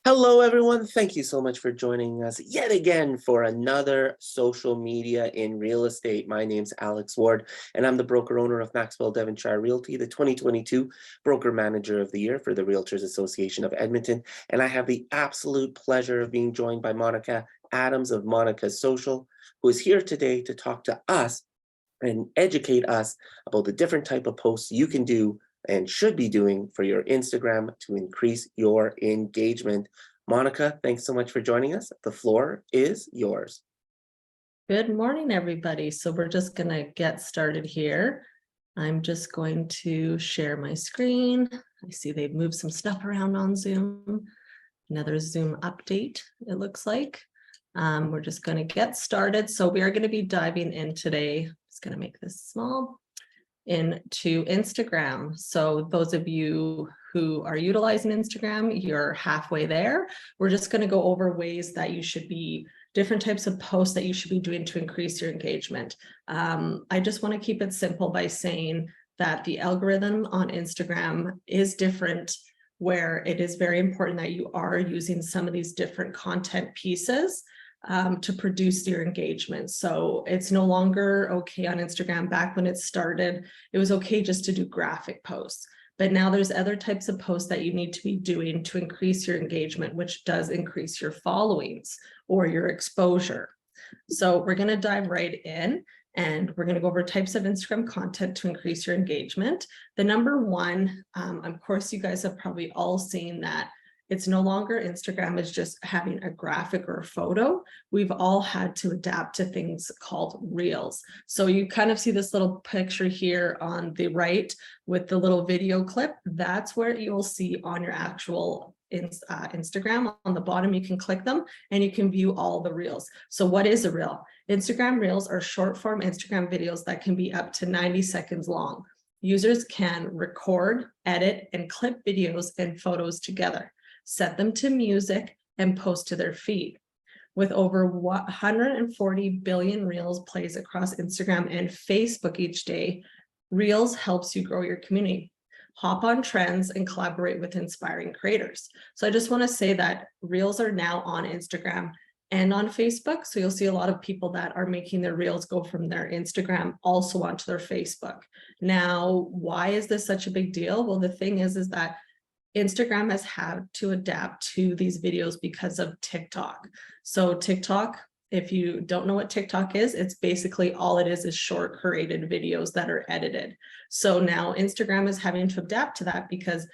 Hello, everyone. Thank you so much for joining us yet again for another social media in real estate. My name's Alex Ward, and I'm the broker owner of Maxwell Devonshire Realty, the 2022 Broker Manager of the Year for the Realtors Association of Edmonton. And I have the absolute pleasure of being joined by Monica Adams of Monica Social, who is here today to talk to us and educate us about the different type of posts you can do and should be doing for your Instagram to increase your engagement. Monica, thanks so much for joining us. The floor is yours. Good morning, everybody. So we're just going to get started here. I'm just going to share my screen. I see they've moved some stuff around on Zoom. Another Zoom update, it looks like. We're just going to get started. So we are going to be diving in today. Just going to make this small. Into Instagram. So those of you who are utilizing Instagram, you're halfway there. We're just going to go over ways that you should be, different types of posts that you should be doing to increase your engagement. I just want to keep it simple by saying that the algorithm on Instagram is different, where it is very important that you are using some of these different content pieces to produce your engagement. So it's no longer okay on Instagram. Back when it started, it was okay just to do graphic posts. But now there's other types of posts that you need to be doing to increase your engagement, which does increase your followings or your exposure. So we're going to dive right in, and we're going to go over types of Instagram content to increase your engagement. The number one, of course, you guys have probably all seen that it's no longer Instagram is just having a graphic or a photo. We've all had to adapt to things called Reels. So you kind of see this little picture here on the right with the little video clip. That's where you'll see on your actual Instagram. On the bottom, you can click them and you can view all the Reels. So what is a Reel? Instagram Reels are short form Instagram videos that can be up to 90 seconds long. Users can record, edit, and clip videos and photos together, set them to music, and post to their feed. With over 140 billion Reels plays across Instagram and Facebook each day, Reels helps you grow your community, hop on trends, and collaborate with inspiring creators. So I just want to say that Reels are now on Instagram and on Facebook. So you'll see a lot of people that are making their Reels go from their Instagram also onto their Facebook. Now, why is this such a big deal? Well, the thing is that Instagram has had to adapt to these videos because of TikTok. So TikTok, if you don't know what TikTok is, it's basically all it is short curated videos that are edited. So now Instagram is having to adapt to that because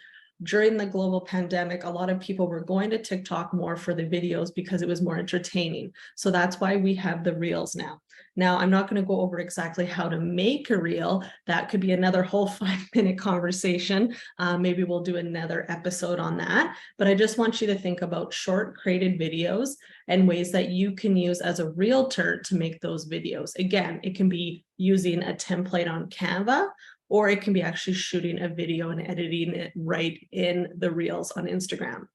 during the global pandemic, a lot of people were going to TikTok more for the videos because it was more entertaining. So that's why we have the Reels now. Now, I'm not going to go over exactly how to make a Reel. That could be another whole 5-minute conversation. Maybe we'll do another episode on that. But I just want you to think about short created videos and ways that you can use as a realtor to make those videos. Again, it can be using a template on Canva, or it can be actually shooting a video and editing it right in the Reels on Instagram.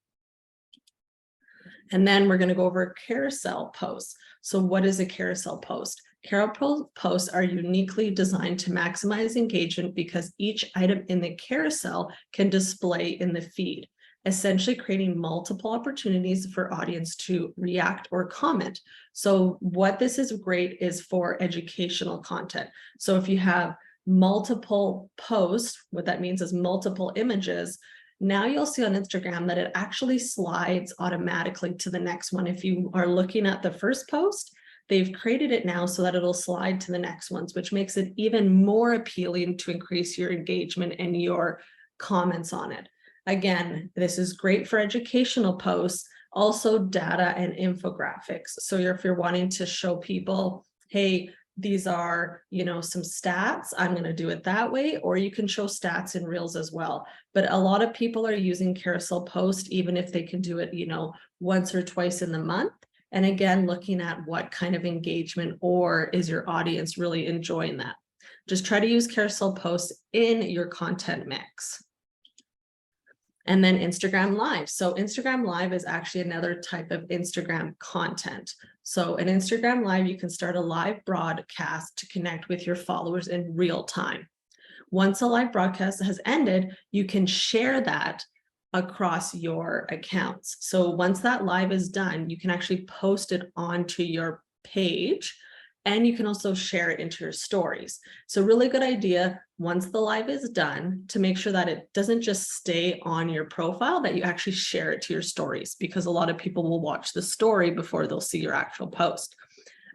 And then we're going to go over carousel posts. So what is a carousel post? Carousel posts are uniquely designed to maximize engagement because each item in the carousel can display in the feed, essentially creating multiple opportunities for audience to react or comment. So what this is great is for educational content. So if you have multiple posts, what that means is multiple images, now you'll see on Instagram that it actually slides automatically to the next one. If you are looking at the first post, they've created it now so that it'll slide to the next ones, which makes it even more appealing to increase your engagement and your comments on it. Again, this is great for educational posts, also data and infographics. So if you're wanting to show people, hey, these are, some stats, I'm going to do it that way, or you can show stats in Reels as well. But a lot of people are using carousel post, even if they can do it, once or twice in the month. And again, looking at what kind of engagement or is your audience really enjoying that. Just try to use carousel posts in your content mix. And then Instagram Live. So Instagram Live is actually another type of Instagram content. So in Instagram Live, you can start a live broadcast to connect with your followers in real time. Once a live broadcast has ended, you can share that across your accounts. So once that live is done, you can actually post it onto your page, and you can also share it into your stories. So really good idea, once the live is done, to make sure that it doesn't just stay on your profile, that you actually share it to your stories, because a lot of people will watch the story before they'll see your actual post.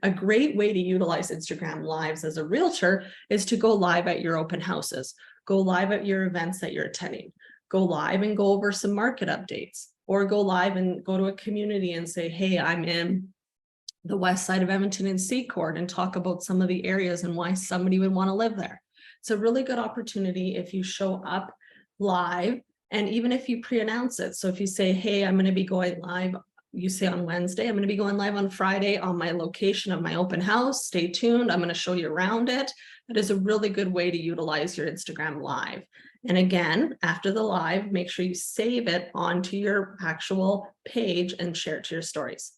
A great way to utilize Instagram Lives as a realtor is to go live at your open houses, go live at your events that you're attending, go live and go over some market updates, or go live and go to a community and say, hey, I'm in the west side of Edmonton and Seacourt, and talk about some of the areas and why somebody would want to live there. It's a really good opportunity if you show up live, and even if you pre-announce it. So if you say, hey, I'm going to be going live, you say on Wednesday, I'm going to be going live on Friday on my location of my open house. Stay tuned. I'm going to show you around it. That is a really good way to utilize your Instagram Live. And again, after the live, make sure you save it onto your actual page and share it to your stories.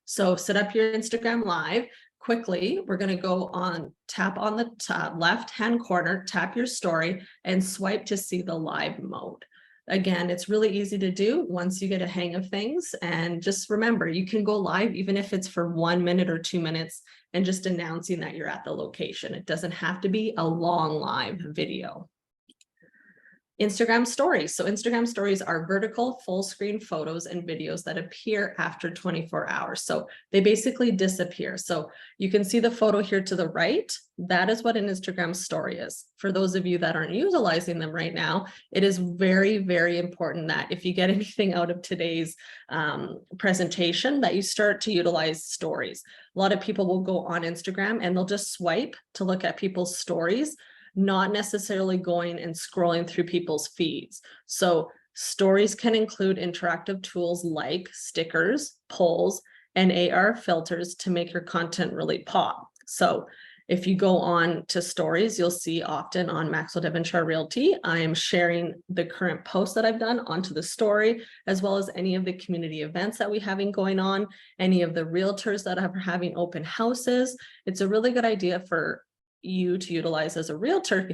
So set up your Instagram Live. Quickly, we're going to go on, tap on the left-hand corner, tap your story, and swipe to see the live mode. Again, it's really easy to do once you get a hang of things. And just remember, you can go live even if it's for 1 minute or 2 minutes, and just announcing that you're at the location. It doesn't have to be a long live video. Instagram stories. So Instagram stories are vertical full screen photos and videos that appear after 24 hours. So they basically disappear. So you can see the photo here to the right. That is what an Instagram story is. For those of you that aren't utilizing them right now, it is very, very important that if you get anything out of today's presentation, that you start to utilize stories. A lot of people will go on Instagram and they'll just swipe to look at people's stories, not necessarily going and scrolling through people's feeds. So stories can include interactive tools like stickers, polls, and AR filters to make your content really pop. So if you go on to stories, you'll see often on Maxwell Devonshire Realty, I am sharing the current post that I've done onto the story, as well as any of the community events that we're having going on, any of the realtors that are having open houses. It's a really good idea for you to utilize as a realtor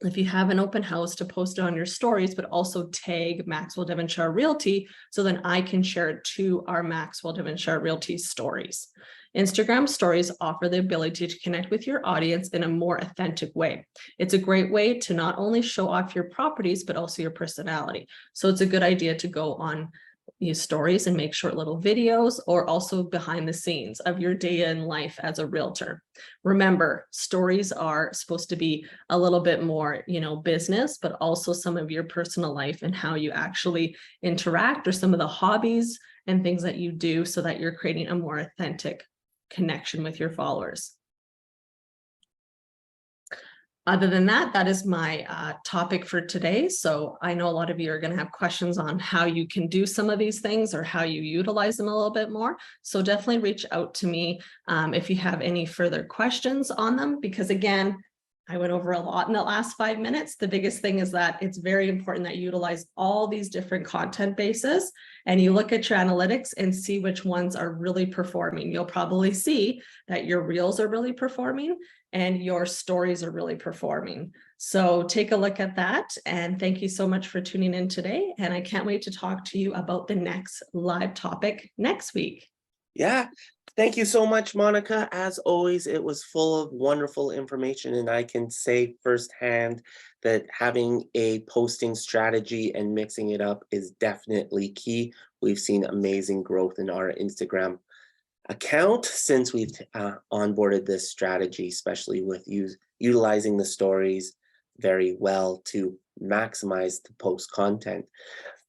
if you have an open house, to post it on your stories, but also tag Maxwell Devonshire Realty, so then I can share it to our Maxwell Devonshire Realty stories. Instagram stories offer the ability to connect with your audience in a more authentic way. It's a great way to not only show off your properties, but also your personality. So it's a good idea to go on these stories and make short little videos, or also behind the scenes of your day in life as a realtor. Remember, stories are supposed to be a little bit more, business, but also some of your personal life and how you actually interact, or some of the hobbies and things that you do, so that you're creating a more authentic connection with your followers. Other than that, that is my topic for today. So I know a lot of you are going to have questions on how you can do some of these things, or how you utilize them a little bit more. So definitely reach out to me if you have any further questions on them, because again, I went over a lot in the last 5 minutes. The biggest thing is that it's very important that you utilize all these different content bases, and you look at your analytics and see which ones are really performing. You'll probably see that your reels are really performing and your stories are really performing. So take a look at that, and thank you so much for tuning in today. And I can't wait to talk to you about the next live topic next week. Yeah. Thank you so much, Monica. As always, it was full of wonderful information, and I can say firsthand that having a posting strategy and mixing it up is definitely key. We've seen amazing growth in our Instagram account since we've onboarded this strategy, especially with utilizing the stories very well to maximize the post content.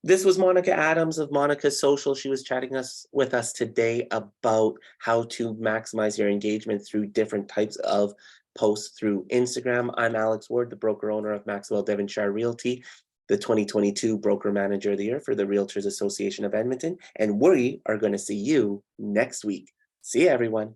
This was Monica Adams of Monica Social. She was chatting with us today about how to maximize your engagement through different types of posts through Instagram. I'm Alex Ward, the broker owner of Maxwell Devonshire Realty, the 2022 Broker Manager of the Year for the Realtors Association of Edmonton. And we are going to see you next week. See you, everyone.